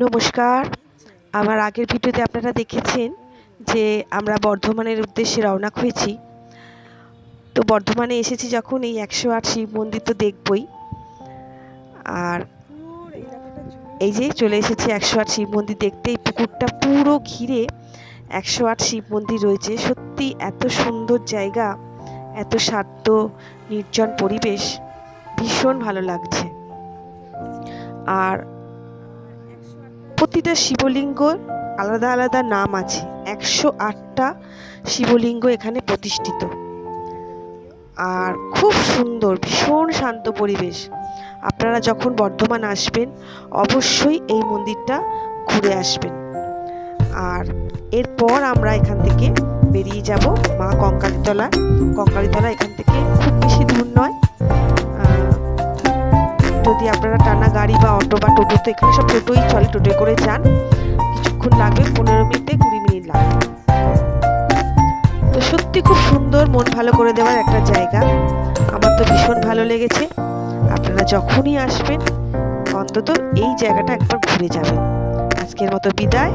নমস্কার। আমার আগের ভিডিওতে আপনারা দেখেছেন যে আমরা বর্ধমানের উদ্দেশ্যে রওনা হয়েছি। তো বর্ধমানে এসেছি যখন এই ১০৮ শিব মন্দির তো দেখবই। আর এই যে চলে এসেছি ১০৮ শিব মন্দির দেখতে। এই পুকুরটা পুরো ঘিরে ১০৮ শিব মন্দির রয়েছে। সত্যি এত সুন্দর জায়গা, এত শান্ত নির্জন পরিবেশ, ভীষণ ভালো লাগছে। আর প্রতিটা শিবলিঙ্গ আলাদা আলাদা নাম আছে। ১০৮টা শিবলিঙ্গ এখানে প্রতিষ্ঠিত। আর খুব সুন্দর, ভীষণ শান্ত পরিবেশ। আপনারা যখন বর্ধমান আসবেন অবশ্যই এই মন্দিরটা ঘুরে আসবেন। আর এরপর আমরা এখান থেকে বেরিয়ে যাব মা কঙ্কালীতলা। কঙ্কালীতলা এখান থেকে খুব বেশি দূর নয়। যদি আপনারা টানা গাড়ি বা অটো বা টোটো, তো এখানে সব টোটোই চলে, টোটোয় করে যান, কিছুক্ষণ লাগবে, ১৫ মিনিটে ২০ মিনিট লাগবে। তো সত্যি খুব সুন্দর, মন ভালো করে দেওয়ার একটা জায়গা। আমার তো ভীষণ ভালো লেগেছে। আপনারা যখনই আসবেন অন্তত এই জায়গাটা একবার ঘুরে যাবেন। আজকের মতো বিদায়।